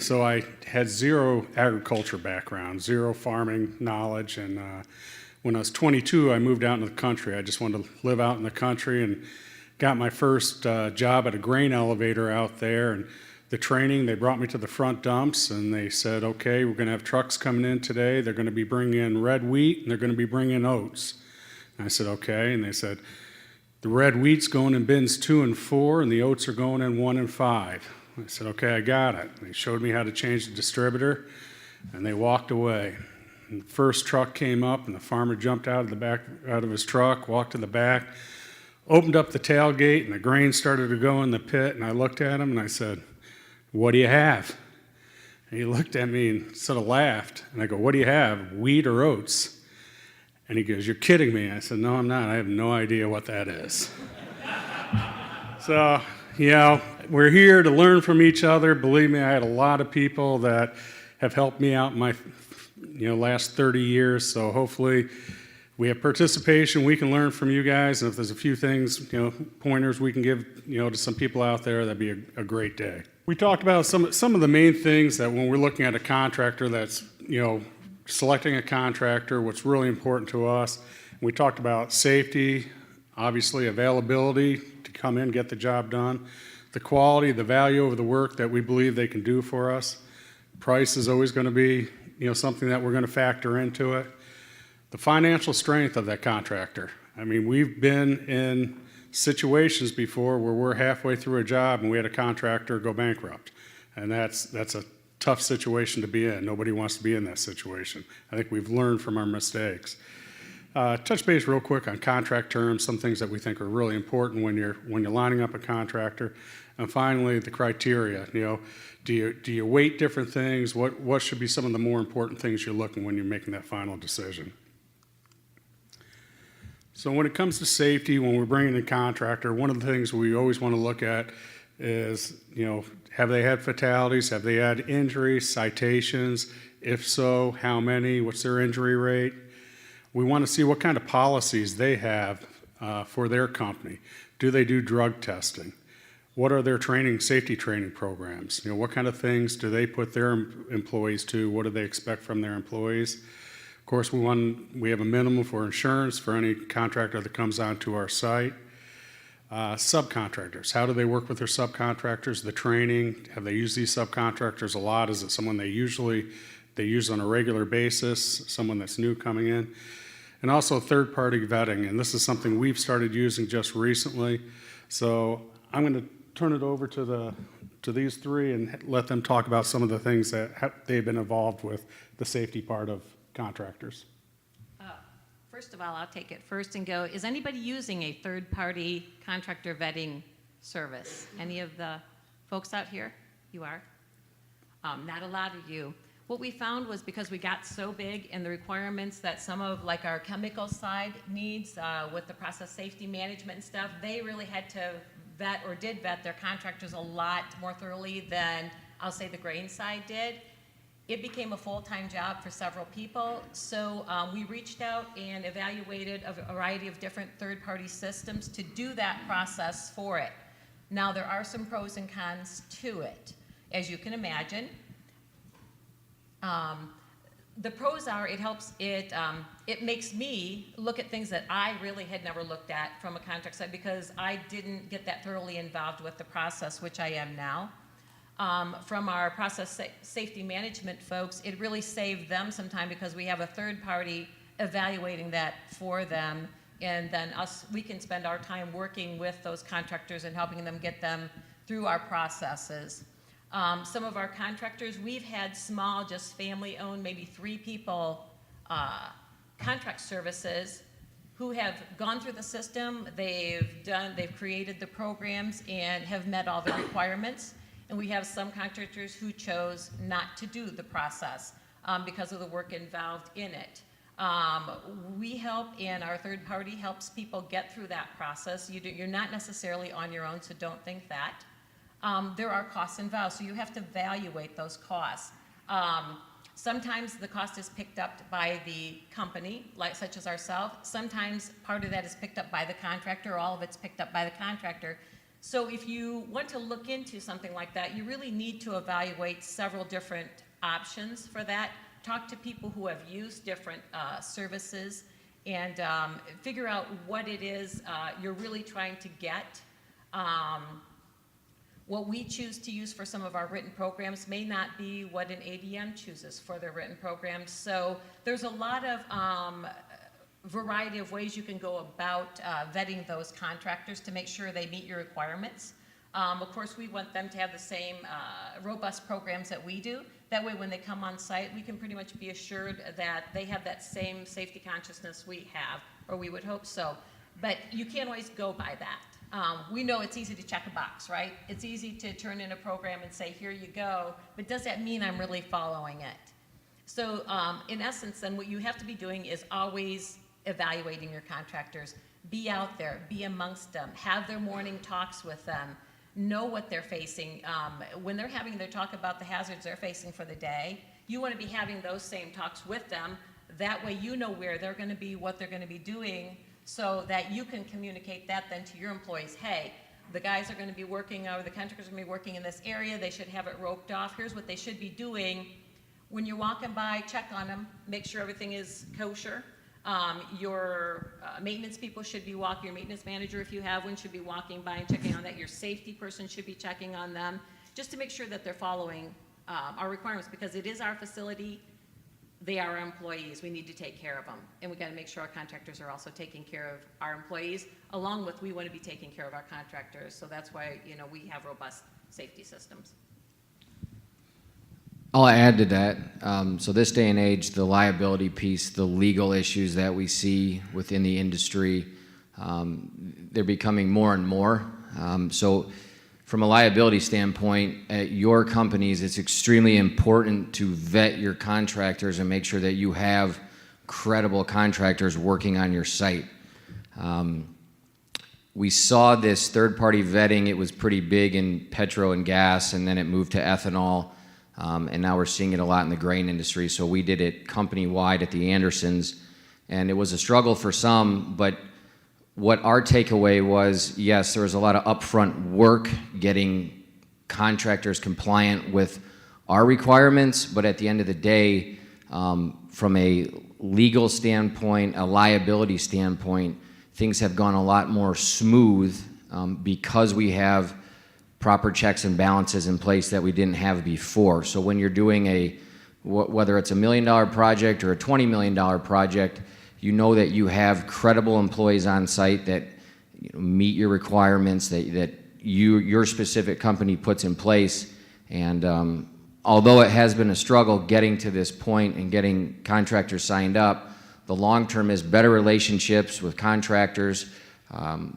So I had zero agriculture background, zero farming knowledge, and when I was 22, I moved out in the country. I just wanted to live out in the country and got my first job at a grain elevator out there. And the training, they brought me to the front dumps and they said, okay, we're going to have trucks coming in today. They're going to be bringing in red wheat and they're going to be bringing in oats. And I said, okay. And they said, the red wheat's going in bins 2 and 4 and the oats are going in 1 and 5. I said, okay, I got it. They showed me how to change the distributor and they walked away. And the first truck came up and the farmer jumped out of his truck, walked to the back, opened up the tailgate and the grain started to go in the pit. And I looked at him and I said, what do you have? And he looked at me and sort of laughed. And I go, what do you have, wheat or oats? And he goes, you're kidding me. I said, no, I'm not. I have no idea what that is. So, we're here to learn from each other. Believe me, I had a lot of people that have helped me out in my last 30 years. So hopefully we have participation. We can learn from you guys. And if there's a few things, pointers we can give, to some people out there, that'd be a great day. We talked about some of the main things that when we're looking at a contractor that's, selecting a contractor, what's really important to us. We talked about safety, obviously availability to come in, get the job done, the quality, the value of the work that we believe they can do for us. Price is always going to be, something that we're going to factor into it. The financial strength of that contractor. I mean, we've been in situations before where we're halfway through a job and we had a contractor go bankrupt. And that's a tough situation to be in. Nobody wants to be in that situation. I think we've learned from our mistakes. Touch base real quick on contract terms, some things that we think are really important when you're lining up a contractor. And finally, the criteria. Do you weight different things? What should be some of the more important things you're looking when you're making that final decision? So when it comes to safety, when we're bringing in a contractor, one of the things we always want to look at is, have they had fatalities? Have they had injuries, citations? If so, how many? What's their injury rate? We want to see what kind of policies they have for their company. Do they do drug testing? What are their safety training programs? What kind of things do they put their employees to? What do they expect from their employees? Of course, we have a minimum for insurance for any contractor that comes onto our site. Subcontractors, how do they work with their subcontractors? The training, have they used these subcontractors a lot? Is it someone they use on a regular basis, someone that's new coming in? And also third-party vetting, and this is something we've started using just recently. So I'm going to turn it over to these three and let them talk about some of the things that they've been involved with the safety part of contractors. First of all, I'll take it first and go, is anybody using a third-party contractor vetting service? Any of the folks out here? You are? Not a lot of you. What we found was because we got so big and the requirements that some of our chemical side needs with the process safety management and stuff, they really had to did vet their contractors a lot more thoroughly than I'll say the grain side did. It became a full-time job for several people, so we reached out and evaluated a variety of different third-party systems to do that process for it. Now, there are some pros and cons to it, as you can imagine. The pros are it makes me look at things that I really had never looked at from a contract side because I didn't get that thoroughly involved with the process, which I am now. From our process safety management folks, it really saved them some time because we have a third party evaluating that for them, and then we can spend our time working with those contractors and helping them get them through our processes. Some of our contractors, we've had small, just family-owned, maybe 3 people contract services who have gone through the system, they've created the programs and have met all the requirements. And we have some contractors who chose not to do the process because of the work involved in it. We help, and our third party helps people get through that process. You're not necessarily on your own, so don't think that. There are costs involved, so you have to evaluate those costs. Sometimes the cost is picked up by the company, such as ourselves. Sometimes part of that is picked up by the contractor, or all of it's picked up by the contractor. So if you want to look into something like that, you really need to evaluate several different options for that. Talk to people who have used different services and figure out what it is you're really trying to get. What we choose to use for some of our written programs may not be what an ADM chooses for their written programs. So there's a lot of variety of ways you can go about vetting those contractors to make sure they meet your requirements. Of course, we want them to have the same robust programs that we do. That way, when they come on site, we can pretty much be assured that they have that same safety consciousness we have, or we would hope so. But you can't always go by that. We know it's easy to check a box, right? It's easy to turn in a program and say, here you go, but does that mean I'm really following it? So in essence, then what you have to be doing is always evaluating your contractors. Be out there, be amongst them, have their morning talks with them, know what they're facing. When they're having their talk about the hazards they're facing for the day, you want to be having those same talks with them. That way you know where they're going to be, what they're going to be doing, so that you can communicate that then to your employees. Hey, the guys are going to be working, or the contractors are going to be working in this area. They should have it roped off. Here's what they should be doing. When you're walking by, check on them. Make sure everything is kosher. Your maintenance people should be walking, your maintenance manager, if you have one, should be walking by and checking on that. Your safety person should be checking on them, just to make sure that they're following our requirements, because it is our facility. They are our employees. We need to take care of them. And we got to make sure our contractors are also taking care of our employees, along with we want to be taking care of our contractors. So that's why, we have robust safety systems. I'll add to that. So this day and age, the liability piece, the legal issues that we see within the industry, they're becoming more and more. So from a liability standpoint, at your companies, it's extremely important to vet your contractors and make sure that you have credible contractors working on your site. We saw this third-party vetting. It was pretty big in petro and gas, and then it moved to ethanol. And now we're seeing it a lot in the grain industry. So we did it company-wide at the Andersons, and it was a struggle for some, but what our takeaway was, yes, there was a lot of upfront work getting contractors compliant with our requirements, but at the end of the day, from a legal standpoint, a liability standpoint, things have gone a lot more smooth because we have proper checks and balances in place that we didn't have before. So when you're doing whether it's $1 million project or a $20 million project, you know that you have credible employees on site that meet your requirements, that your specific company puts in place. And although it has been a struggle getting to this point and getting contractors signed up, the long term is better relationships with contractors.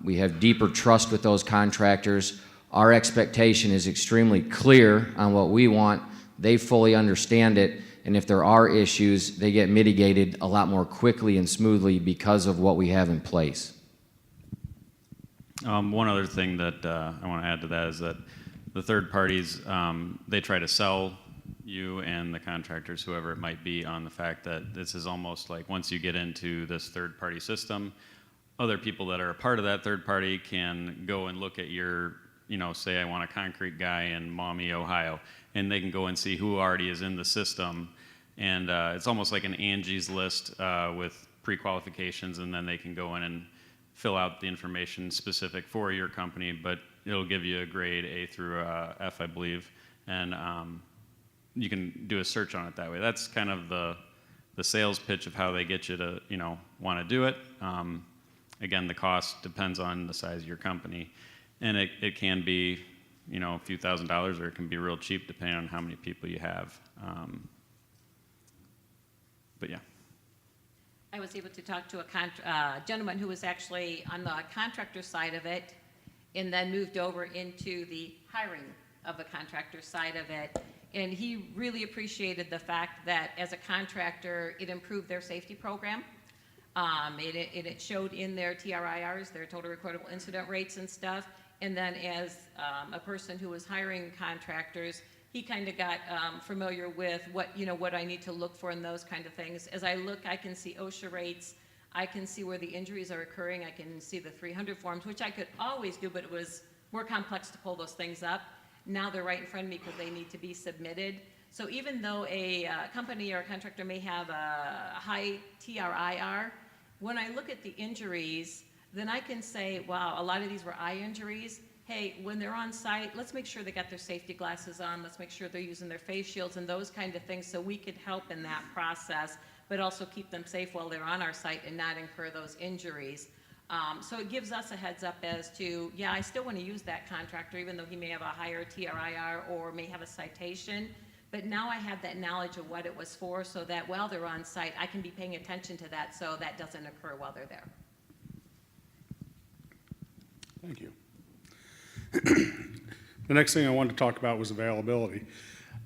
We have deeper trust with those contractors. Our expectation is extremely clear on what we want. They fully understand it. And if there are issues, they get mitigated a lot more quickly and smoothly because of what we have in place. One other thing that I want to add to that is that the third parties, they try to sell you and the contractors, whoever it might be, on the fact that this is almost like once you get into this third-party system, other people that are a part of that third party can go and look at your, say I want a concrete guy in Maumee, Ohio, and they can go and see who already is in the system. And it's almost like an Angies List with pre-qualifications, and then they can go in and fill out the information specific for your company, but it'll give you a grade A through F, I believe, and you can do a search on it that way. That's kind of the sales pitch of how they get you to want to do it. Again, the cost depends on the size of your company, and it can be a few $1,000s, or it can be real cheap depending on how many people you have. But yeah. I was able to talk to a gentleman who was actually on the contractor side of it and then moved over into the hiring of the contractor side of it. And he really appreciated the fact that as a contractor, it improved their safety program. It showed in their TRIRs, their total recordable incident rates and stuff. And then as a person who was hiring contractors, he kind of got familiar with what I need to look for in those kind of things. As I look, I can see OSHA rates. I can see where the injuries are occurring. I can see the 300 forms, which I could always do, but it was more complex to pull those things up. Now they're right in front of me because they need to be submitted. So even though a company or a contractor may have a high TRIR, when I look at the injuries, then I can say, wow, a lot of these were eye injuries. Hey, when they're on site, let's make sure they got their safety glasses on. Let's make sure they're using their face shields and those kind of things, so we could help in that process, but also keep them safe while they're on our site and not incur those injuries. So it gives us a heads up as to, yeah, I still want to use that contractor, even though he may have a higher TRIR or may have a citation. But now I have that knowledge of what it was for, so that while they're on site, I can be paying attention to that so that doesn't occur while they're there. Thank you. The next thing I wanted to talk about was availability.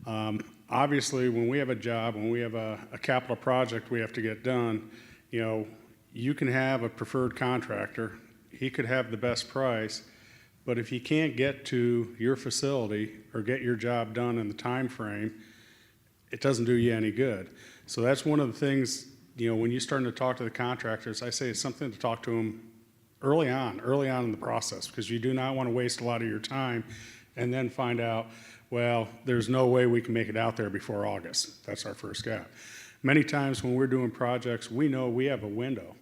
Obviously, when we have a job, when we have a capital project we have to get done, you know, you can have a preferred contractor. He could have the best price, but if he can't get to your facility or get your job done in the time frame, it doesn't do you any good. So that's one of the things, you know, when you're starting to talk to the contractors, I say it's something to talk to them early on in the process, because you do not want to waste a lot of your time and then find out, well, there's no way we can make it out there before August. That's our first gap. Many times when we're doing projects, we know we have a window,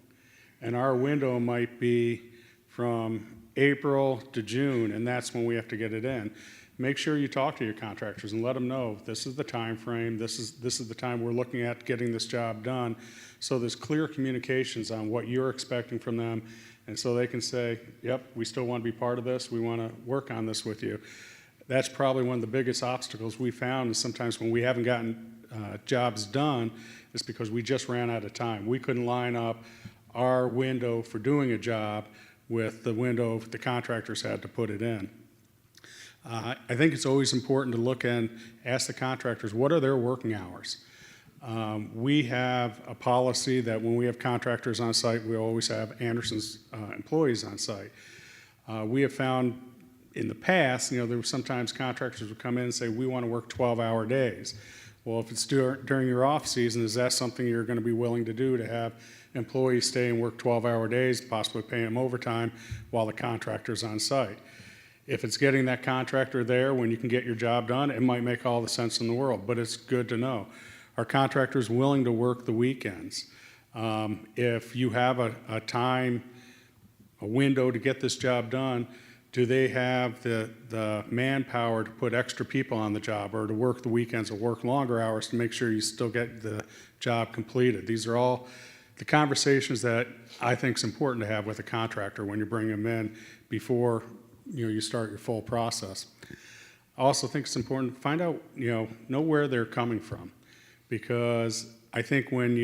and our window might be from April to June, and that's when we have to get it in. Make sure you talk to your contractors and let them know this is the time frame, this is the time we're looking at getting this job done, so there's clear communications on what you're expecting from them, and so they can say, yep, we still want to be part of this, we want to work on this with you. That's probably one of the biggest obstacles we found is sometimes when we haven't gotten jobs done, is because we just ran out of time. We couldn't line up our window for doing a job with the window the contractors had to put it in. I think it's always important to look and ask the contractors, what are their working hours? We have a policy that when we have contractors on site, we always have Anderson's employees on site. We have found in the past, you know, there were sometimes contractors would come in and say, we want to work 12-hour days. Well, if it's during your off season, is that something you're going to be willing to do, to have employees stay and work 12-hour days, possibly pay them overtime while the contractor's on site? If it's getting that contractor there when you can get your job done, it might make all the sense in the world, but it's good to know. Are contractors willing to work the weekends? If you have a time, a window to get this job done, do they have the manpower to put extra people on the job, or to work the weekends or work longer hours to make sure you still get the job completed? These are all the conversations that I think is important to have with a contractor when you bring them in before you start your full process. I also think it's important to find out, know where they're coming from, because I think when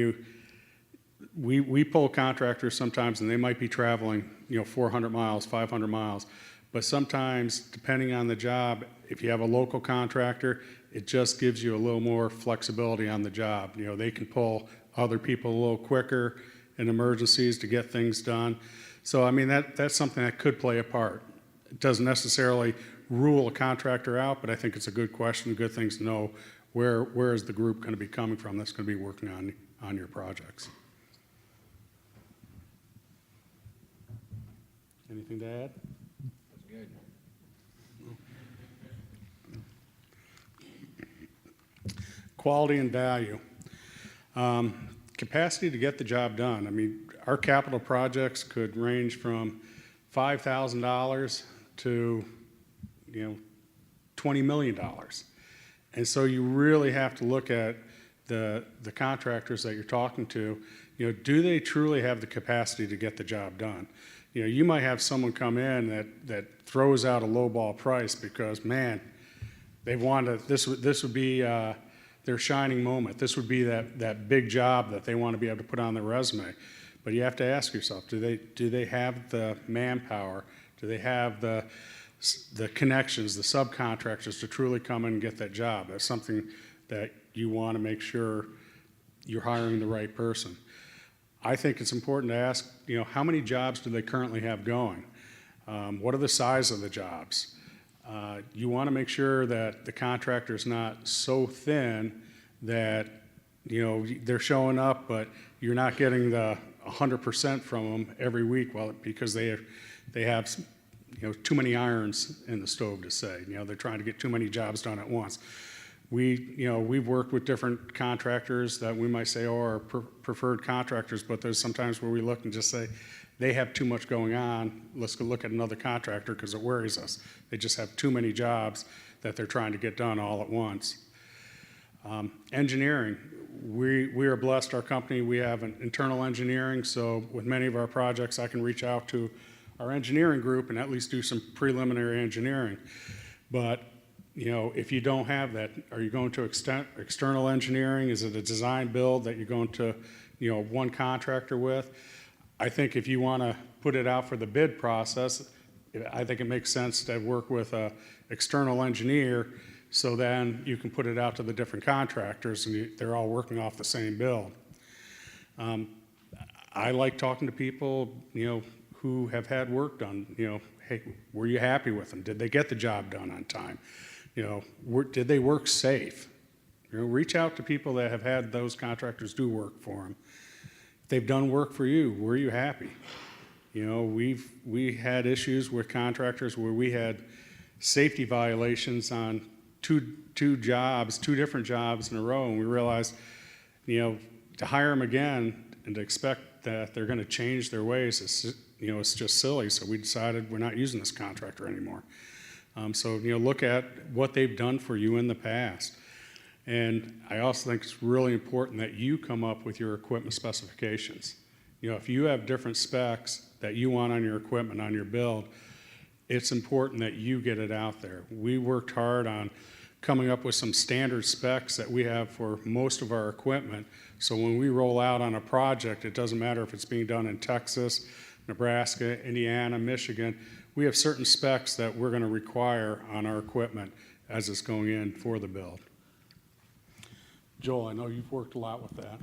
we pull contractors sometimes and they might be traveling 400 miles, 500 miles, but sometimes depending on the job, if you have a local contractor, it just gives you a little more flexibility on the job. They can pull other people a little quicker in emergencies to get things done. So I mean that's something that could play a part. It doesn't necessarily rule a contractor out, but I think it's a good question, good things to know. Where is the group going to be coming from that's going to be working on your projects? Anything to add? That's good. Quality and value. Capacity to get the job done. I mean, our capital projects could range from $5,000 to $20 million. And so you really have to look at the contractors that you're talking to. Do they truly have the capacity to get the job done? You might have someone come in that throws out a lowball price because, man, they want to. This would be their shining moment. This would be that big job that they want to be able to put on their resume. But you have to ask yourself: do they have the manpower? Do they have the connections, the subcontractors to truly come in and get that job? That's something that you want to make sure you're hiring the right person. I think it's important to ask, how many jobs do they currently have going? What are the size of the jobs? You want to make sure that the contractor is not so thin that, they're showing up, but you're not getting the 100% from them every week, because they have too many irons in the stove to say. They're trying to get too many jobs done at once. We've worked with different contractors that we might say are preferred contractors, but there's sometimes where we look and just say, they have too much going on, let's go look at another contractor because it worries us. They just have too many jobs that they're trying to get done all at once. Engineering, we are blessed, our company, we have an internal engineering, so with many of our projects, I can reach out to our engineering group and at least do some preliminary engineering. But, if you don't have that, are you going to external engineering? Is it a design build that you're going to, one contractor with? I think if you want to put it out for the bid process, I think it makes sense to work with an external engineer, so then you can put it out to the different contractors and they're all working off the same build. I like talking to people, who have had work done. Hey, were you happy with them? Did they get the job done on time? Did they work safe? Reach out to people that have had those contractors do work for them. If they've done work for you, were you happy? We had issues with contractors where we had safety violations on two different jobs in a row, and we realized, to hire them again and to expect that they're going to change their ways it's just silly. So we decided we're not using this contractor anymore. So look at what they've done for you in the past. And I also think it's really important that you come up with your equipment specifications. If you have different specs that you want on your equipment, on your build, it's important that you get it out there. We worked hard on coming up with some standard specs that we have for most of our equipment. So when we roll out on a project, it doesn't matter if it's being done in Texas, Nebraska, Indiana, Michigan, we have certain specs that we're going to require on our equipment as it's going in for the build. Joel, I know you've worked a lot with that.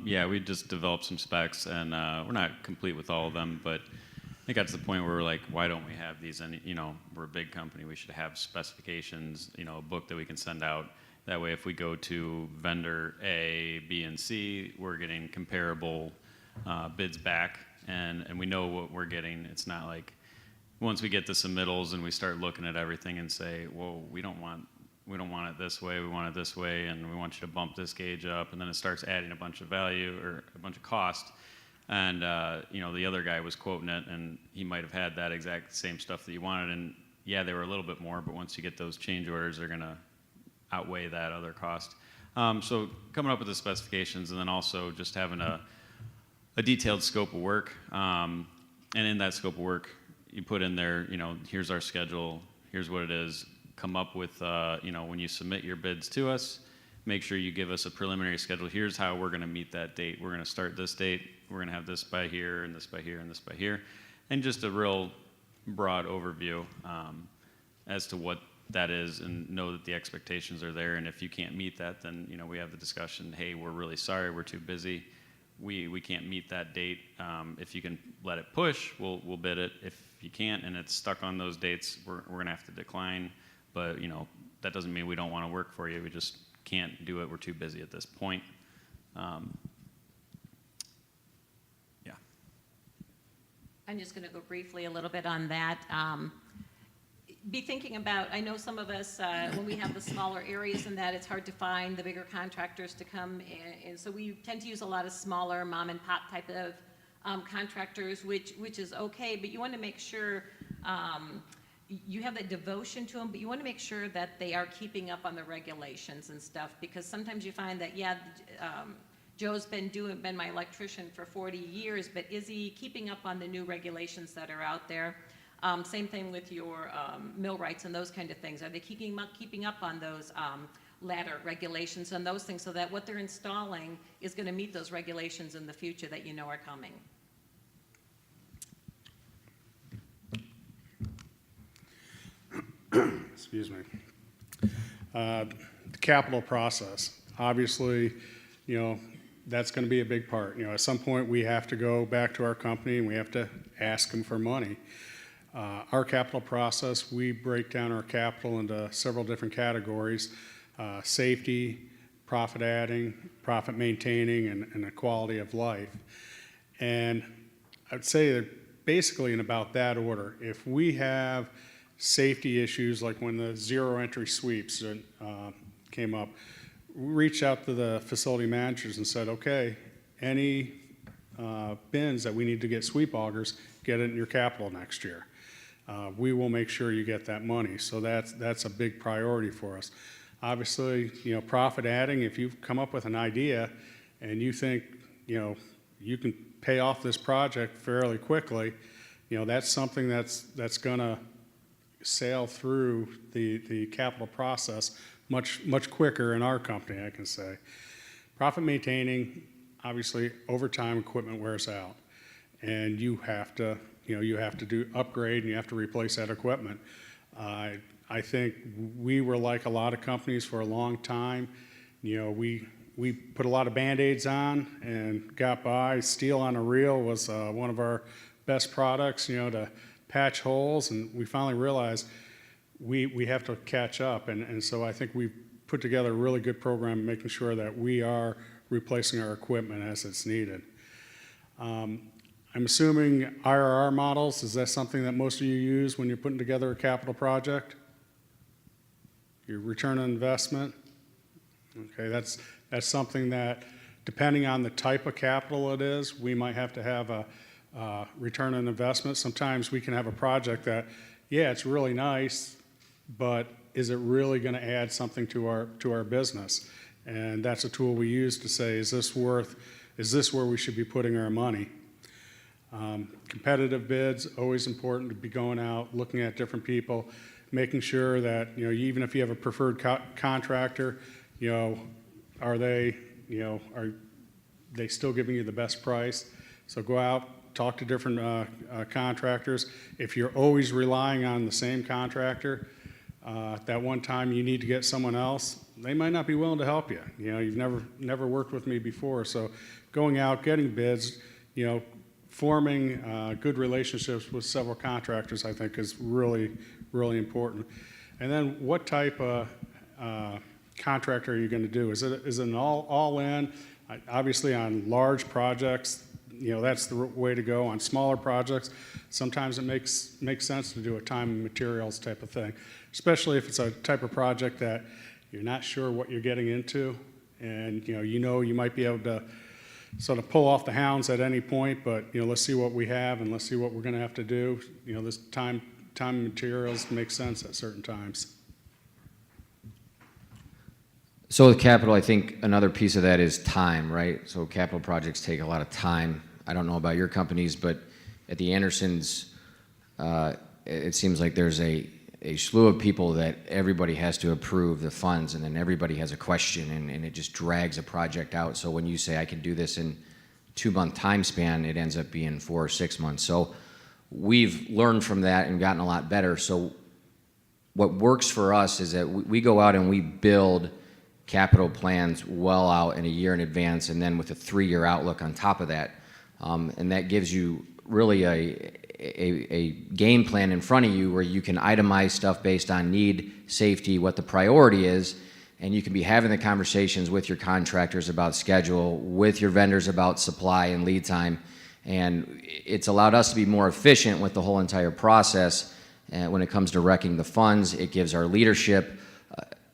Yeah, we just developed some specs, and we're not complete with all of them, but I think got to the point where we're like, why don't we have these? And we're a big company, we should have specifications, a book that we can send out. That way, if we go to vendor A, B, and C, we're getting comparable bids back, and we know what we're getting. It's not like once we get the submittals and we start looking at everything and say, whoa, we don't want it this way, we want it this way, and we want you to bump this gauge up, and then it starts adding a bunch of value or a bunch of cost. And the other guy was quoting it, and he might have had that exact same stuff that you wanted, and yeah, they were a little bit more, but once you get those change orders, they're going to outweigh that other cost. So coming up with the specifications, and then also just having a detailed scope of work, and in that scope of work, you put in there, here's our schedule, here's what it is. Come up with, when you submit your bids to us, make sure you give us a preliminary schedule. Here's how we're going to meet that date. We're going to start this date. We're going to have this by here, and this by here, and this by here. And just a real broad overview as to what that is, and know that the expectations are there. And if you can't meet that, then we have the discussion, hey, we're really sorry, we're too busy. We can't meet that date. If you can let it push, we'll bid it. If you can't and it's stuck on those dates, we're going to have to decline. But that doesn't mean we don't want to work for you. We just can't do it. We're too busy at this point. Yeah. I'm just going to go briefly a little bit on that. Be thinking about, I know some of us, when we have the smaller areas and that, it's hard to find the bigger contractors to come in. And so we tend to use a lot of smaller mom and pop type of contractors, which is okay, but you want to make sure you have that devotion to them, but you want to make sure that they are keeping up on the regulations and stuff, because sometimes you find that, Joe's been my electrician for 40 years, but is he keeping up on the new regulations that are out there? Same thing with your millwrights and those kind of things. Are they keeping up on those ladder regulations and those things, so that what they're installing is going to meet those regulations in the future that are coming? Excuse me. The capital process, obviously, that's going to be a big part. At some point we have to go back to our company and we have to ask them for money. Our capital process, we break down our capital into several different categories: safety, profit adding, profit maintaining, and the quality of life. And I'd say that basically in about that order. If we have safety issues, like when the zero entry sweeps came up, we reached out to the facility managers and said, okay, any bins that we need to get sweep augers, get it in your capital next year. We will make sure you get that money. So that's a big priority for us. Obviously, profit adding, if you've come up with an idea and you think, you can pay off this project fairly quickly, that's something that's gonna sail through the capital process much quicker in our company, I can say. Profit maintaining, obviously, over time, equipment wears out, and you have to do upgrade and you have to replace that equipment. I think we were like a lot of companies for a long time. We put a lot of Band-Aids on and got by. Steel on a reel was one of our best products, to patch holes, and we finally realized we have to catch up. And so I think we've put together a really good program making sure that we are replacing our equipment as it's needed. I'm assuming IRR models, is that something that most of you use when you're putting together a capital project? Your return on investment? Okay, that's something that, depending on the type of capital it is, we might have to have a return on investment. Sometimes we can have a project that, yeah, it's really nice, but is it really going to add something to our business? And that's a tool we use to say, is this where we should be putting our money? Competitive bids, always important to be going out, looking at different people, making sure that, even if you have a preferred contractor, are they still giving you the best price? So go out, talk to different contractors. If you're always relying on the same contractor, that one time you need to get someone else, they might not be willing to help you. You've never worked with me before. So going out, getting bids, forming good relationships with several contractors, I think, is really, really important. And then what type of contractor are you going to do? Is it an all-in? Obviously on large projects, that's the way to go. On smaller projects, sometimes it makes sense to do a time and materials type of thing, especially if it's a type of project that you're not sure what you're getting into, and you might be able to sort of pull off the hounds at any point, but let's see what we have and let's see what we're going to have to do. This time and materials make sense at certain times. So with capital, I think another piece of that is time, right? So capital projects take a lot of time. I don't know about your companies, but at the Andersons, it seems like there's a slew of people that everybody has to approve the funds, and then everybody has a question, and it just drags a project out. So when you say I can do this in 2-month time span, it ends up being 4 or 6 months. So we've learned from that and gotten a lot better. So what works for us is that we go out and we build capital plans well out in a year in advance, and then with a 3-year outlook on top of that. And that gives you really a game plan in front of you where you can itemize stuff based on need, safety, what the priority is, and you can be having the conversations with your contractors about schedule, with your vendors about supply and lead time, and it's allowed us to be more efficient with the whole entire process. And when it comes to wrecking the funds, it gives our leadership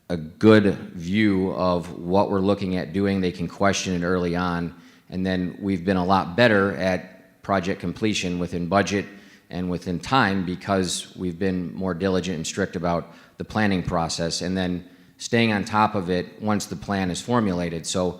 a good view of what we're looking at doing. They can question it early on, and then we've been a lot better at project completion within budget and within time because we've been more diligent and strict about the planning process, and then staying on top of it once the plan is formulated. So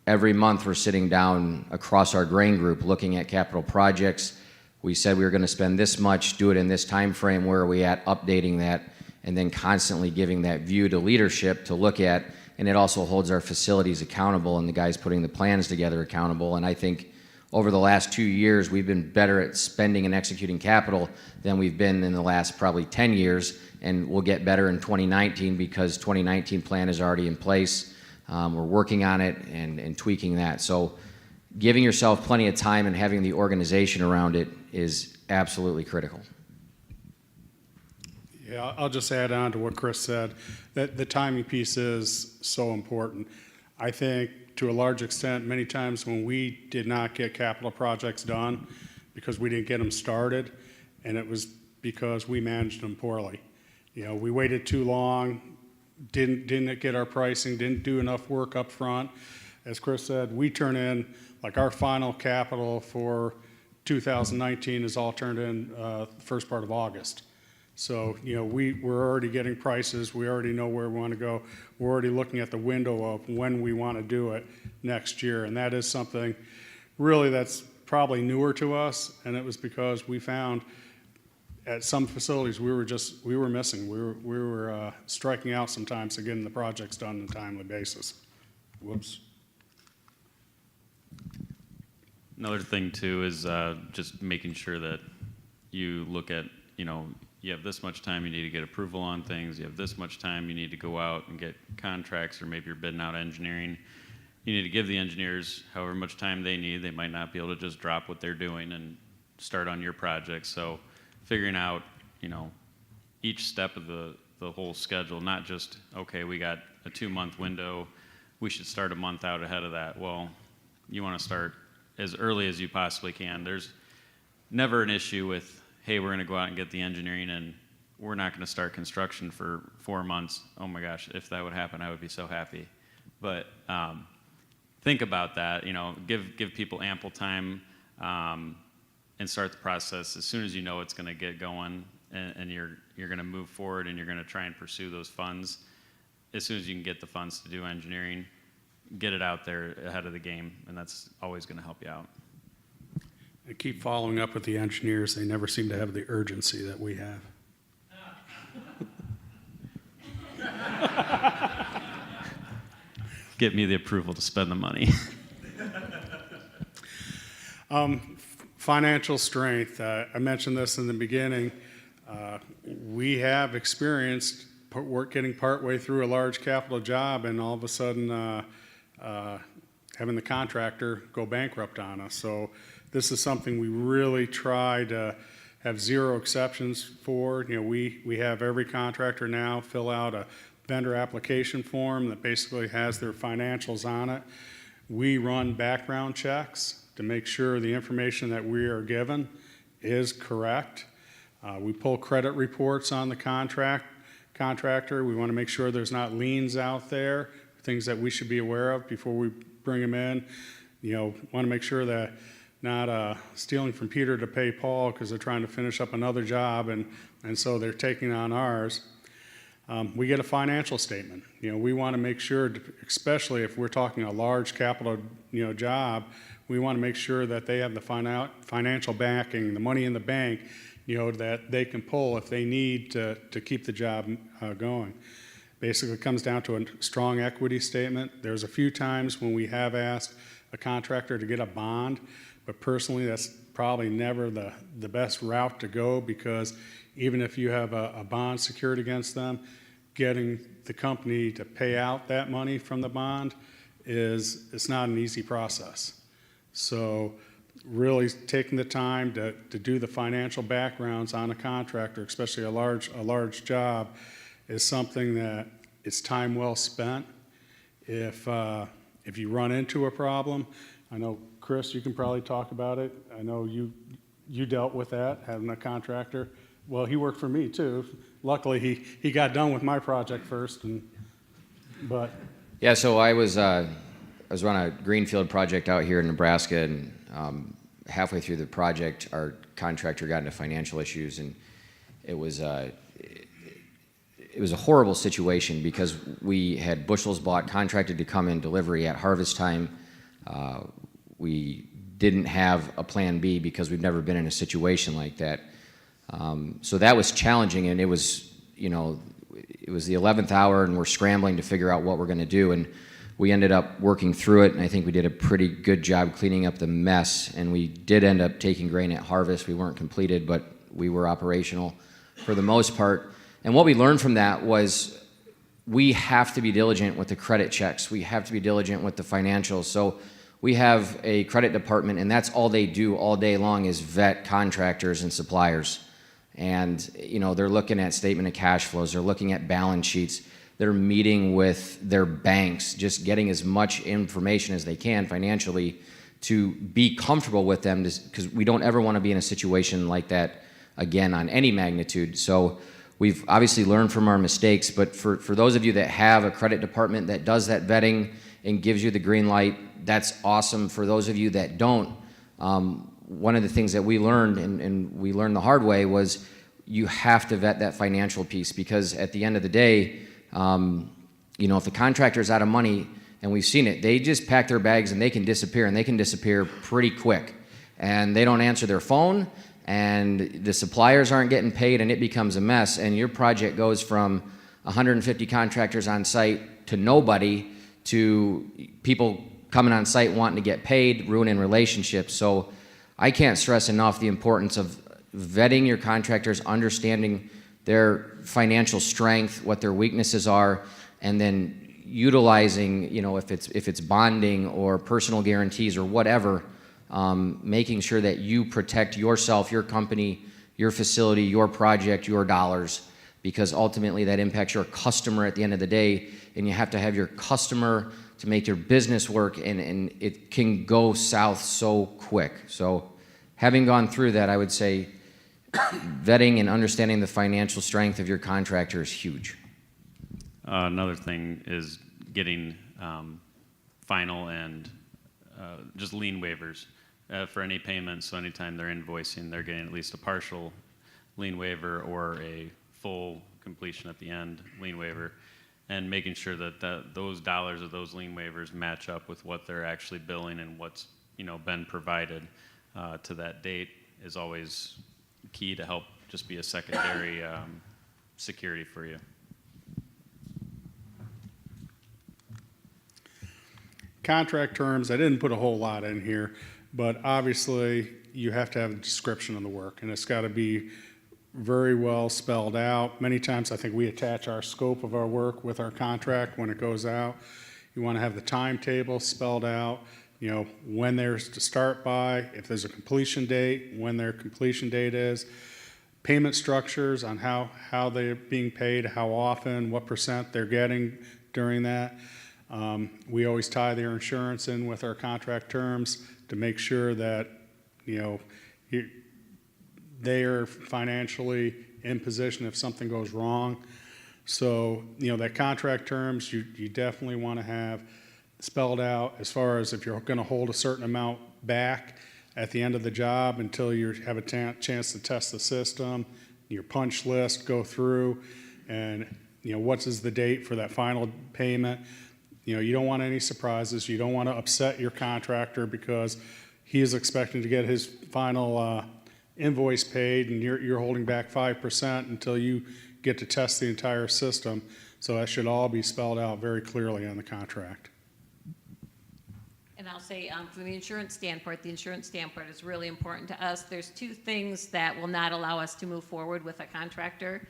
every month we're sitting down across our grain group looking at capital projects. We said we were going to spend this much, do it in this time frame, where are we at, updating that, and then constantly giving that view to leadership to look at. And it also holds our facilities accountable and the guys putting the plans together accountable. And I think over the last 2 years, we've been better at spending and executing capital than we've been in the last probably 10 years. And we'll get better in 2019 because 2019 plan is already in place. We're working on it and tweaking that. So giving yourself plenty of time and having the organization around it is absolutely critical. Yeah, I'll just add on to what Chris said, that the timing piece is so important. I think to a large extent, many times when we did not get capital projects done because we didn't get them started, and it was because we managed them poorly. You know, we waited too long, didn't get our pricing, didn't do enough work up front. As Chris said, we turn in, like our final capital for 2019 is all turned in first part of August. So, you know, we're already getting prices, we already know where we want to go, we're already looking at the window of when we want to do it next year, and that is something really that's probably newer to us, and it was because we found at some facilities we were missing. We were striking out sometimes to getting the projects done on a timely basis. Whoops. Another thing too is just making sure that you look at, you know, you have this much time you need to get approval on things, you have this much time you need to go out and get contracts, or maybe you're bidding out engineering. You need to give the engineers however much time they need. They might not be able to just drop what they're doing and start on your project. So figuring out, you know, each step of the whole schedule, not just, okay, we got a 2-month window, we should start a month out ahead of that. Well, you want to start as early as you possibly can. There's never an issue with, hey, we're going to go out and get the engineering and we're not going to start construction for 4 months. Oh my gosh, if that would happen, I would be so happy. But think about that, you know, give people ample time and start the process as soon as you know it's going to get going, and you're going to move forward and you're going to try and pursue those funds. As soon as you can get the funds to do engineering, get it out there ahead of the game, and that's always going to help you out. I keep following up with the engineers. They never seem to have the urgency that we have. Get me the approval to spend the money. Financial strength. I mentioned this in the beginning. We have experienced getting partway through a large capital job and all of a sudden having the contractor go bankrupt on us. So this is something we really try to have zero exceptions for. You know, we have every contractor now fill out a vendor application form that basically has their financials on it. We run background checks to make sure the information that we are given is correct. We pull credit reports on the contractor. We want to make sure there's not liens out there, things that we should be aware of before we bring them in. You know, want to make sure that not stealing from Peter to pay Paul because they're trying to finish up another job and so they're taking on ours. We get a financial statement. You know, we want to make sure, especially if we're talking a large capital, you know, job, we want to make sure that they have the financial backing, the money in the bank, you know, that they can pull if they need to keep the job going. Basically, it comes down to a strong equity statement. There's a few times when we have asked a contractor to get a bond, but personally, that's probably never the best route to go, because even if you have a bond secured against them, getting the company to pay out that money from the bond it's not an easy process. So really taking the time to do the financial backgrounds on a contractor, especially a large job, is something that it's time well spent. If you run into a problem, I know, Chris, you can probably talk about it. I know you dealt with that, having a contractor. Well, he worked for me too. Luckily, he got done with my project first, but. Yeah, so I was on a greenfield project out here in Nebraska, and halfway through the project, our contractor got into financial issues, and it was a horrible situation because we had bushels bought, contracted to come in delivery at harvest time. We didn't have a plan B because we've never been in a situation like that. So that was challenging, and it was the 11th hour, and we're scrambling to figure out what we're going to do, and we ended up working through it, and I think we did a pretty good job cleaning up the mess, and we did end up taking grain at harvest. We weren't completed, but we were operational for the most part. And what we learned from that was we have to be diligent with the credit checks. We have to be diligent with the financials. So we have a credit department, and that's all they do all day long is vet contractors and suppliers. And, they're looking at statement of cash flows. They're looking at balance sheets. They're meeting with their banks, just getting as much information as they can financially to be comfortable with them, because we don't ever want to be in a situation like that again on any magnitude. So we've obviously learned from our mistakes, but for those of you that have a credit department that does that vetting and gives you the green light, that's awesome. For those of you that don't, one of the things that we learned, and we learned the hard way, was you have to vet that financial piece, because at the end of the day, you know, if the contractor's out of money, and we've seen it, they just pack their bags and they can disappear, and they can disappear pretty quick. And they don't answer their phone, and the suppliers aren't getting paid, and it becomes a mess, and your project goes from 150 contractors on site to nobody, to people coming on site wanting to get paid, ruining relationships. So I can't stress enough the importance of vetting your contractors, understanding their financial strength, what their weaknesses are, and then utilizing, you know, if it's bonding or personal guarantees or whatever, making sure that you protect yourself, your company, your facility, your project, your dollars, because ultimately that impacts your customer at the end of the day, and you have to have your customer to make your business work, and it can go south so quick. So having gone through that, I would say vetting and understanding the financial strength of your contractor is huge. Another thing is getting final and just lien waivers for any payments. So anytime they're invoicing, they're getting at least a partial lien waiver or a full completion at the end lien waiver, and making sure that those dollars of those lien waivers match up with what they're actually billing and what's, you know, been provided to that date is always key to help just be a secondary security for you. Contract terms, I didn't put a whole lot in here, but obviously you have to have a description of the work, and it's got to be very well spelled out. Many times I think we attach our scope of our work with our contract when it goes out. You want to have the timetable spelled out, you know, when there's to start by, if there's a completion date, when their completion date is, payment structures on how they're being paid, how often, what percent they're getting during that. We always tie their insurance in with our contract terms to make sure that, you know, they are financially in position if something goes wrong. So, you know, that contract terms, you definitely want to have spelled out as far as if you're going to hold a certain amount back at the end of the job until you have a chance to test the system, your punch list, go through, and, you know, what is the date for that final payment. You know, you don't want any surprises. You don't want to upset your contractor because he is expecting to get his final invoice paid, and you're holding back 5% until you get to test the entire system. So that should all be spelled out very clearly on the contract. And I'll say, from the insurance standpoint is really important to us. There's two things that will not allow us to move forward with a contractor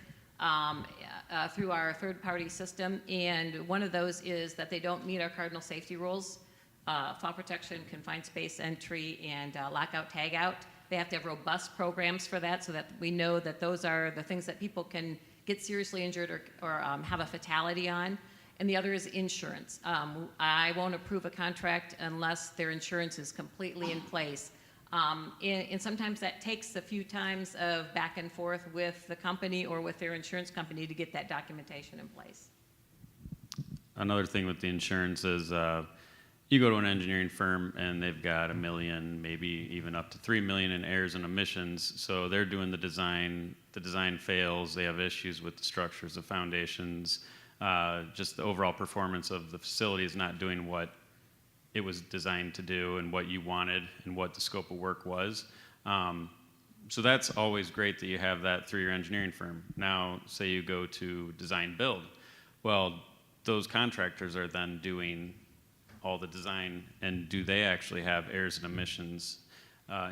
through our third-party system, and one of those is that they don't meet our cardinal safety rules, fall protection, confined space entry, and lockout, tagout. They have to have robust programs for that so that we know that those are the things that people can get seriously injured or have a fatality on. And the other is insurance. I won't approve a contract unless their insurance is completely in place. And sometimes that takes a few times of back and forth with the company or with their insurance company to get that documentation in place. Another thing with the insurance is you go to an engineering firm and they've got $1 million, maybe even up to $3 million in errors and omissions. So they're doing the design fails, they have issues with the structures, the foundations, just the overall performance of the facility is not doing what it was designed to do and what you wanted and what the scope of work was. So that's always great that you have that through your engineering firm. Now, say you go to design build. Well, those contractors are then doing all the design, and do they actually have errors and omissions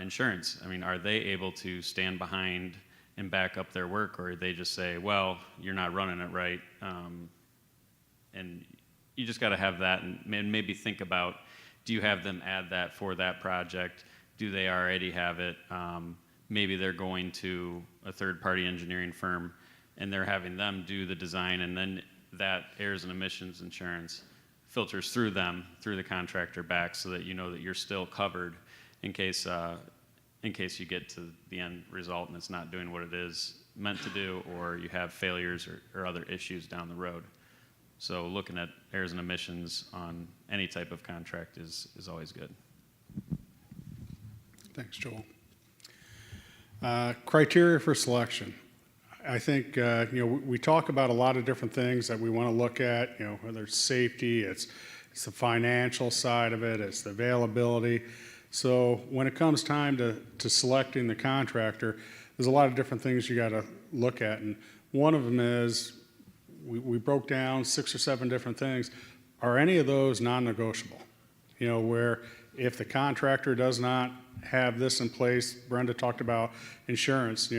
insurance? I mean, are they able to stand behind and back up their work, or they just say, well, you're not running it right? And you just got to have that, and maybe think about, do you have them add that for that project? Do they already have it? Maybe they're going to a third-party engineering firm, and they're having them do the design, and then that errors and omissions insurance filters through them, through the contractor back, so that you know that you're still covered in case you get to the end result and it's not doing what it is meant to do, or you have failures or other issues down the road. So looking at errors and omissions on any type of contract is always good. Thanks, Joel. Criteria for selection. I think, we talk about a lot of different things that we want to look at, whether it's safety, it's the financial side of it, it's the availability. So when it comes time to selecting the contractor, there's a lot of different things you got to look at. And one of them is, we broke down 6 or 7 different things. Are any of those non-negotiable? Where if the contractor does not have this in place, Brenda talked about insurance,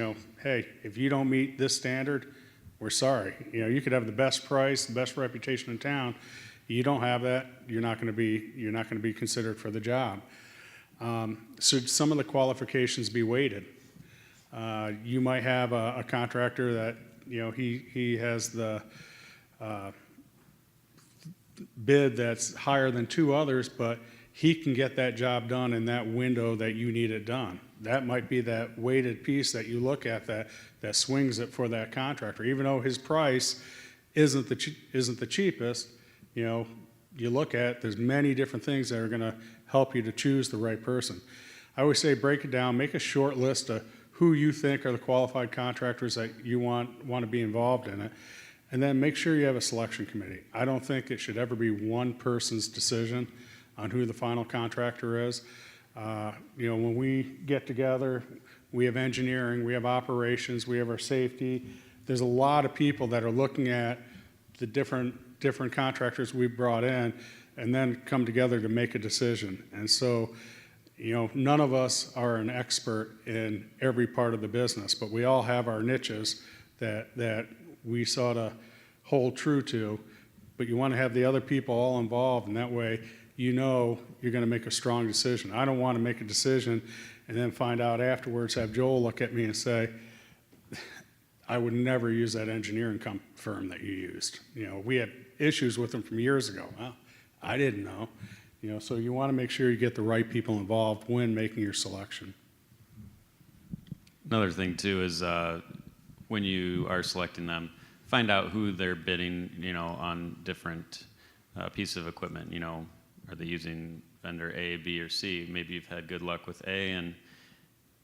hey, if you don't meet this standard, we're sorry. You could have the best price, the best reputation in town. You don't have that, you're not going to be considered for the job. Should some of the qualifications be weighted? You might have a contractor that, he has the bid that's higher than 2 others, but he can get that job done in that window that you need it done. That might be that weighted piece that you look at that swings it for that contractor. Even though his price isn't the cheapest, you look at, there's many different things that are going to help you to choose the right person. I always say break it down, make a short list of who you think are the qualified contractors that you want to be involved in it, and then make sure you have a selection committee. I don't think it should ever be one person's decision on who the final contractor is. When we get together, we have engineering, we have operations, we have our safety. There's a lot of people that are looking at the different contractors we brought in and then come together to make a decision. And so, none of us are an expert in every part of the business, but we all have our niches that we sort of hold true to. But you want to have the other people all involved, and that way you're going to make a strong decision. I don't want to make a decision and then find out afterwards, have Joel look at me and say, I would never use that engineering firm that you used. We had issues with them from years ago. Well, I didn't know. So you want to make sure you get the right people involved when making your selection. Another thing too is when you are selecting them, find out who they're bidding, on different pieces of equipment. Are they using vendor A, B, or C? Maybe you've had good luck with A and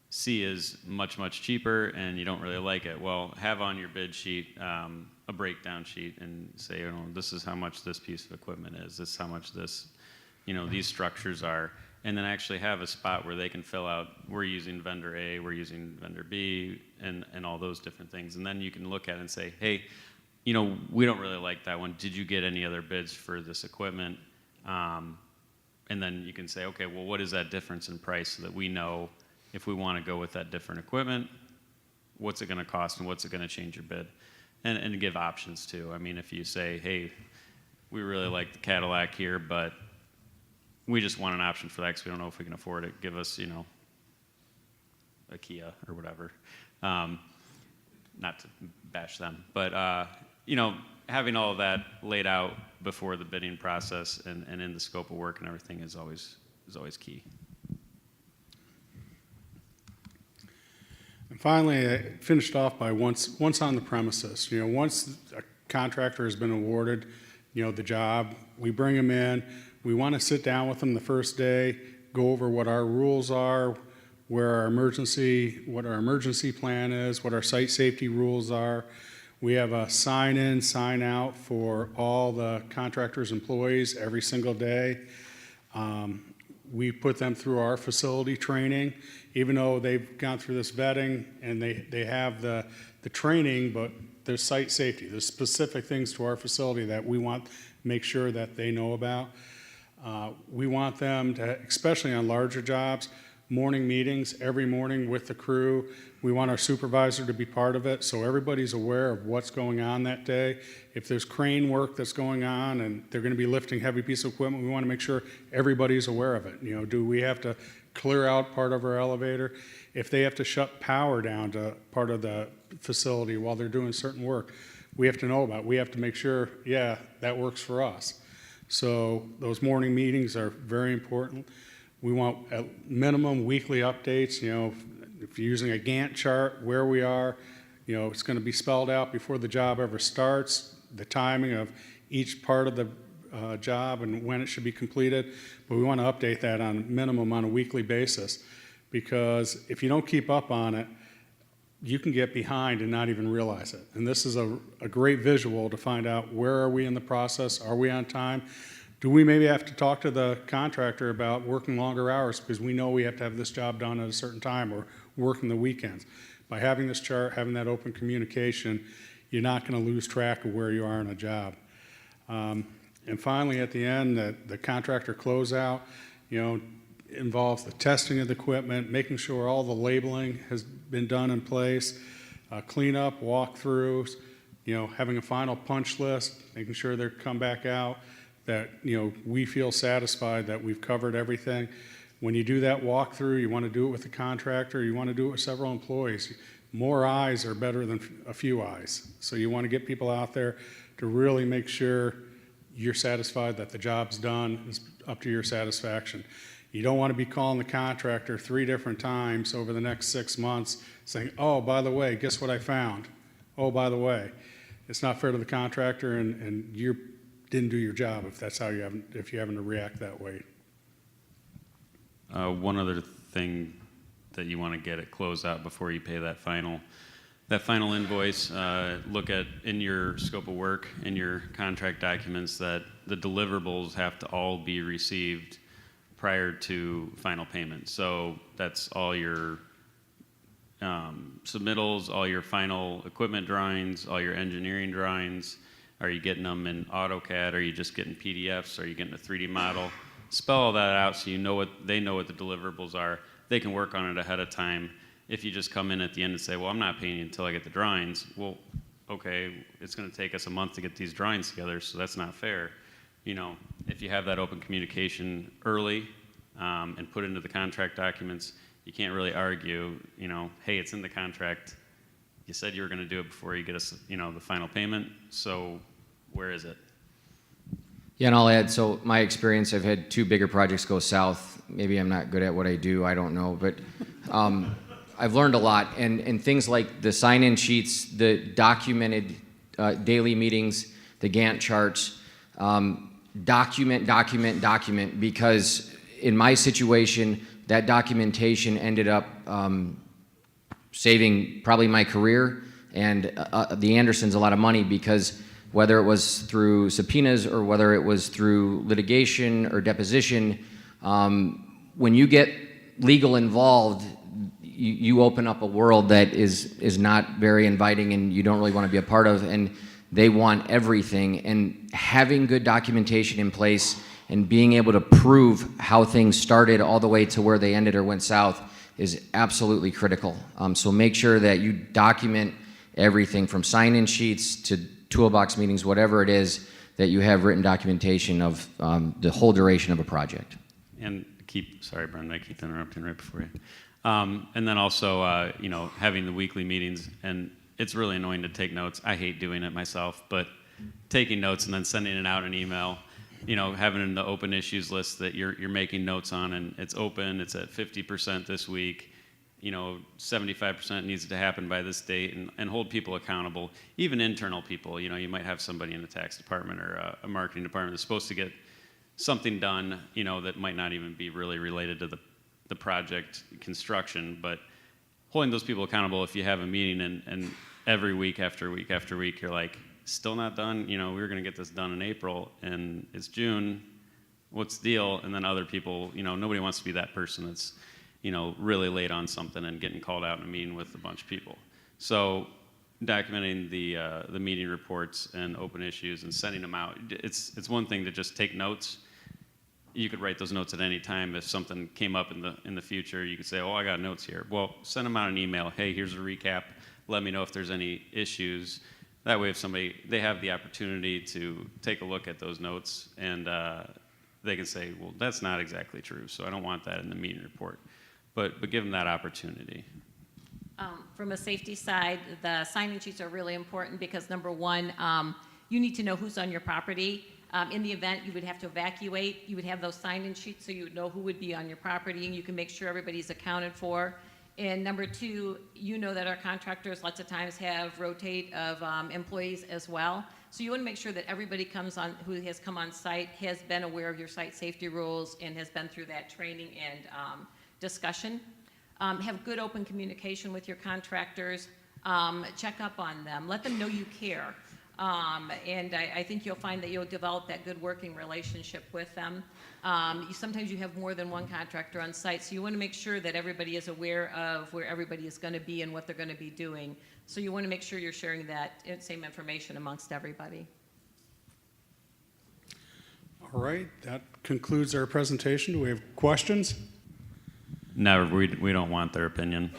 C is much, much cheaper and you don't really like it. Well, have on your bid sheet a breakdown sheet and say, this is how much this piece of equipment is, this is how much this, these structures are, and then actually have a spot where they can fill out, we're using vendor A, we're using vendor B, and all those different things. And then you can look at it and say, hey, we don't really like that one. Did you get any other bids for this equipment? And then you can say, okay, well, what is that difference in price so that we know if we want to go with that different equipment, what's it going to cost and what's it going to change your bid? And give options too. I mean, if you say, hey, we really like the Cadillac here, but we just want an option for that because we don't know if we can afford it, give us, a Kia or whatever. Not to bash them, but, having all of that laid out before the bidding process and in the scope of work and everything is always key. And finally, I finished off by once on the premises. Once a contractor has been awarded, the job, we bring them in. We want to sit down with them the first day, go over what our rules are, what our emergency plan is, what our site safety rules are. We have a sign-in, sign-out for all the contractors' employees every single day. We put them through our facility training, even though they've gone through this vetting and they have the training, but there's site safety. There's specific things to our facility that we want to make sure that they know about. We want them to, especially on larger jobs, morning meetings every morning with the crew. We want our supervisor to be part of it so everybody's aware of what's going on that day. If there's crane work that's going on and they're going to be lifting heavy piece of equipment, we want to make sure everybody's aware of it. Do we have to clear out part of our elevator? If they have to shut power down to part of the facility while they're doing certain work, we have to know about it. We have to make sure, yeah, that works for us. So those morning meetings are very important. We want at minimum weekly updates, if you're using a Gantt chart, where we are, it's going to be spelled out before the job ever starts, the timing of each part of the job and when it should be completed. But we want to update that on minimum on a weekly basis, because if you don't keep up on it, you can get behind and not even realize it. And this is a great visual to find out where are we in the process, are we on time? Do we maybe have to talk to the contractor about working longer hours because we know we have to have this job done at a certain time, or working the weekends? By having this chart, having that open communication, you're not going to lose track of where you are in a job. And finally, at the end, the contractor closeout, involves the testing of the equipment, making sure all the labeling has been done in place, cleanup, walkthroughs, having a final punch list, making sure they come back out, that we feel satisfied that we've covered everything. When you do that walkthrough, you want to do it with the contractor, you want to do it with several employees. More eyes are better than a few eyes. So you want to get people out there to really make sure you're satisfied that the job's done, is up to your satisfaction. You don't want to be calling the contractor 3 different times over the next 6 months saying, oh, by the way, guess what I found? Oh, by the way. It's not fair to the contractor, and you didn't do your job if that's how if you're having to react that way. One other thing that you want to get it closed out before you pay that final invoice, look at in your scope of work, in your contract documents, that the deliverables have to all be received prior to final payment. So that's all your submittals, all your final equipment drawings, all your engineering drawings. Are you getting them in AutoCAD? Are you just getting PDFs? Are you getting a 3D model? Spell all that out so they know what the deliverables are. They can work on it ahead of time. If you just come in at the end and say, well, I'm not paying you until I get the drawings, well, okay, it's going to take us a month to get these drawings together, so that's not fair. If you have that open communication early and put into the contract documents, you can't really argue, hey, it's in the contract. You said you were going to do it before you get us, the final payment, so where is it? Yeah, and I'll add, so my experience, I've had 2 bigger projects go south. Maybe I'm not good at what I do, I don't know, but I've learned a lot, and things like the SignIn Sheets, the documented daily meetings, the Gantt charts, document, because in my situation, that documentation ended up saving probably my career and the Andersons a lot of money, because whether it was through subpoenas or whether it was through litigation or deposition, when you get legal involved, you open up a world that is not very inviting and you don't really want to be a part of, and they want everything. And having good documentation in place and being able to prove how things started all the way to where they ended or went south is absolutely critical. So make sure that you document everything from sign-in sheets to toolbox meetings, whatever it is, that you have written documentation of the whole duration of a project. And sorry, Brenda, I keep interrupting right before you. And then also, having the weekly meetings, and it's really annoying to take notes. I hate doing it myself, but taking notes and then sending it out in email, having the open issues list that you're making notes on, and it's open, it's at 50% this week, 75% needs to happen by this date, and hold people accountable, even internal people. You might have somebody in the tax department or a marketing department that's supposed to get something done, that might not even be really related to the project construction, but holding those people accountable. If you have a meeting and every week after week after week, you're like, still not done, we were going to get this done in April and it's June, what's the deal? And then other people, nobody wants to be that person that's, really late on something and getting called out in a meeting with a bunch of people. So documenting the meeting reports and open issues and sending them out, it's one thing to just take notes. You could write those notes at any time. If something came up in the future, you could say, oh, I got notes here. Well, send them out an email. Hey, here's a recap. Let me know if there's any issues. That way, if they have the opportunity to take a look at those notes, and they can say, well, that's not exactly true, so I don't want that in the meeting report. But give them that opportunity. From a safety side, the sign-in sheets are really important because, number one, you need to know who's on your property. In the event you would have to evacuate, you would have those sign-in sheets so you would know who would be on your property, and you can make sure everybody's accounted for. And number two, you know that our contractors lots of times have rotate of employees as well. So you want to make sure that everybody who has come on site has been aware of your site safety rules and has been through that training and discussion. Have good open communication with your contractors. Check up on them. Let them know you care. And I think you'll find that you'll develop that good working relationship with them. Sometimes you have more than one contractor on site, so you want to make sure that everybody is aware of where everybody is going to be and what they're going to be doing. So you want to make sure you're sharing that same information amongst everybody. All right, that concludes our presentation. Do we have questions? No, we don't want their opinion.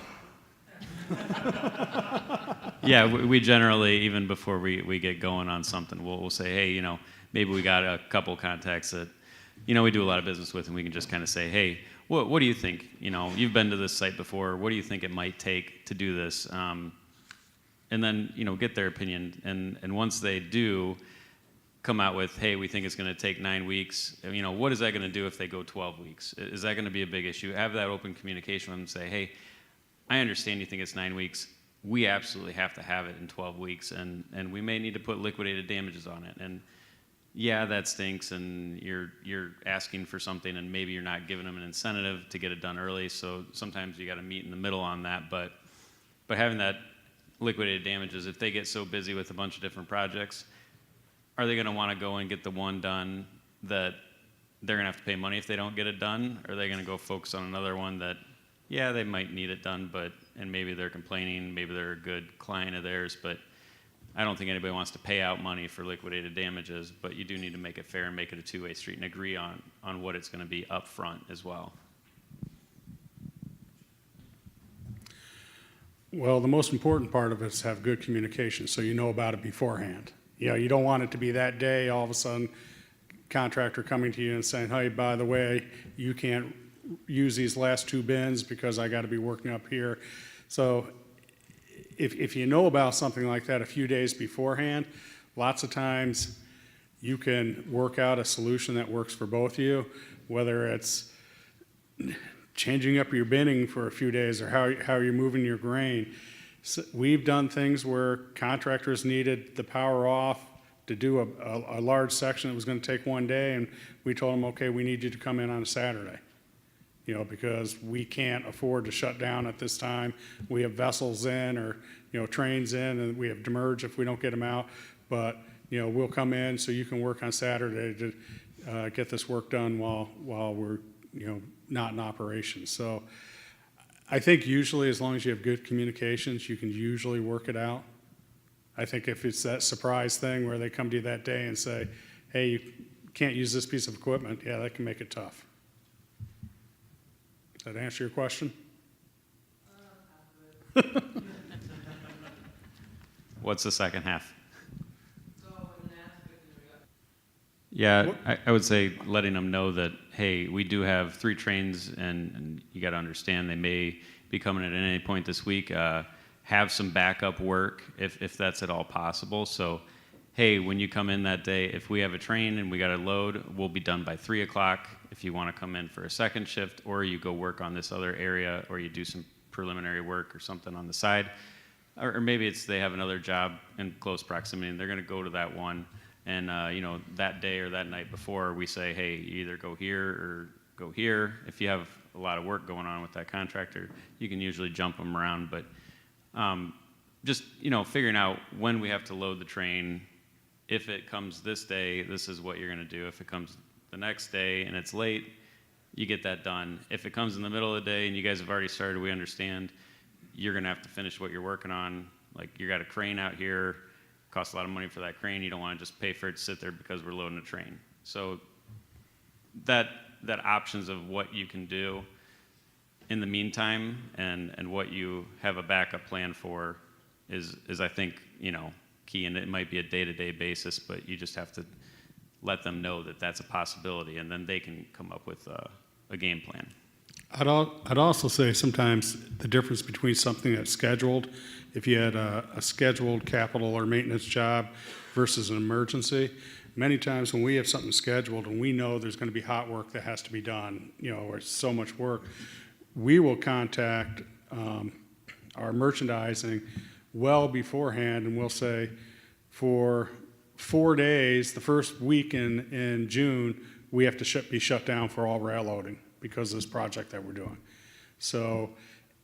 Yeah, we generally, even before we get going on something, we'll say, hey, maybe we got a couple contacts that, we do a lot of business with, and we can just kind of say, hey, what do you think? You've been to this site before. What do you think it might take to do this? And then, get their opinion. And once they do come out with, hey, we think it's going to take 9 weeks, what is that going to do if they go 12 weeks? Is that going to be a big issue? Have that open communication with them and say, hey, I understand you think it's 9 weeks. We absolutely have to have it in 12 weeks, and we may need to put liquidated damages on it. And yeah, that stinks, and you're asking for something, and maybe you're not giving them an incentive to get it done early. So sometimes you got to meet in the middle on that. But having that liquidated damages, if they get so busy with a bunch of different projects, are they going to want to go and get the one done that they're going to have to pay money if they don't get it done? Or are they going to go focus on another one that, yeah, they might need it done, and maybe they're complaining, maybe they're a good client of theirs, but I don't think anybody wants to pay out money for liquidated damages, but you do need to make it fair and make it a two-way street and agree on what it's going to be up front as well. Well, the most important part of it is have good communication, so you know about it beforehand. You don't want it to be that day, all of a sudden, contractor coming to you and saying, hey, by the way, you can't use these last 2 bins because I got to be working up here. So if you know about something like that a few days beforehand, lots of times you can work out a solution that works for both of you, whether it's changing up your binning for a few days or how you're moving your grain. So we've done things where contractors needed the power off to do a large section that was going to take 1 day, and we told them, okay, we need you to come in on a Saturday. Because we can't afford to shut down at this time. We have vessels in or, trains in, and we have demurrage if we don't get them out. But, we'll come in so you can work on Saturday to get this work done while we're, not in operation. So I think usually as long as you have good communications, you can usually work it out. I think if it's that surprise thing where they come to you that day and say, hey, you can't use this piece of equipment, yeah, that can make it tough. Does that answer your question? What's the second half? Yeah, I would say letting them know that, hey, we do have 3 trains, and you got to understand they may be coming at any point this week. Have some backup work if that's at all possible. So, hey, when you come in that day, if we have a train and we got a load, we'll be done by 3 o'clock. If you want to come in for a second shift, or you go work on this other area, or you do some preliminary work or something on the side, or maybe it's they have another job in close proximity and they're going to go to that one, and that day or that night before, we say, hey, you either go here or go here. If you have a lot of work going on with that contractor, you can usually jump them around, but just figuring out when we have to load the train. If it comes this day, this is what you're going to do. If it comes the next day and it's late, you get that done. If it comes in the middle of the day and you guys have already started, we understand you're going to have to finish what you're working on. Like, you got a crane out here, costs a lot of money for that crane. You don't want to just pay for it to sit there because we're loading a train. So that options of what you can do in the meantime and what you have a backup plan for is I think, key. And it might be a day-to-day basis, but you just have to let them know that that's a possibility, and then they can come up with a game plan. I'd also say sometimes the difference between something that's scheduled, if you had a scheduled capital or maintenance job versus an emergency, many times when we have something scheduled and we know there's going to be hot work that has to be done, or it's so much work, we will contact our merchandising well beforehand, and we'll say, for 4 days, the first week in June, we have to be shut down for all rail loading because of this project that we're doing. So,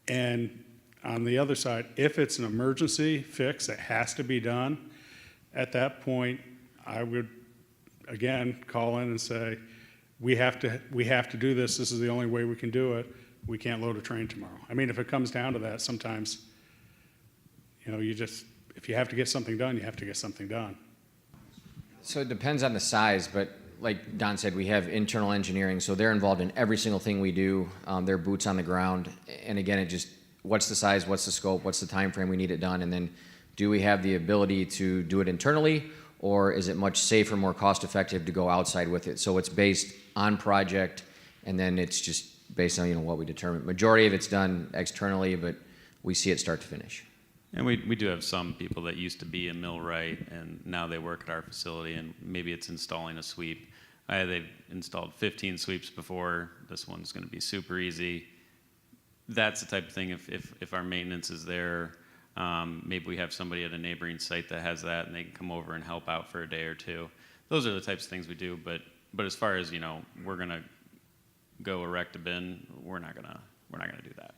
and on the other side, if it's an emergency fix that has to be done, at that point, I would, again, call in and say, we have to do this. This is the only way we can do it. We can't load a train tomorrow. I mean, if it comes down to that, sometimes, if you have to get something done, you have to get something done. So it depends on the size, but like Don said, we have internal engineering, so they're involved in every single thing we do. They're boots on the ground. And again, it just, what's the size, what's the scope, what's the time frame we need it done, and then do we have the ability to do it internally, or is it much safer, more cost effective to go outside with it? So it's based on project, and then it's just based on what we determine. Majority of it's done externally, but we see it start to finish. And we do have some people that used to be in Millwright, and now they work at our facility, and maybe it's installing a sweep. They've installed 15 sweeps before. This one's going to be super easy. That's the type of thing, if our maintenance is there, maybe we have somebody at a neighboring site that has that, and they can come over and help out for a day or two. Those are the types of things we do, but as far as, we're going to go erect a bin, we're not going to do that.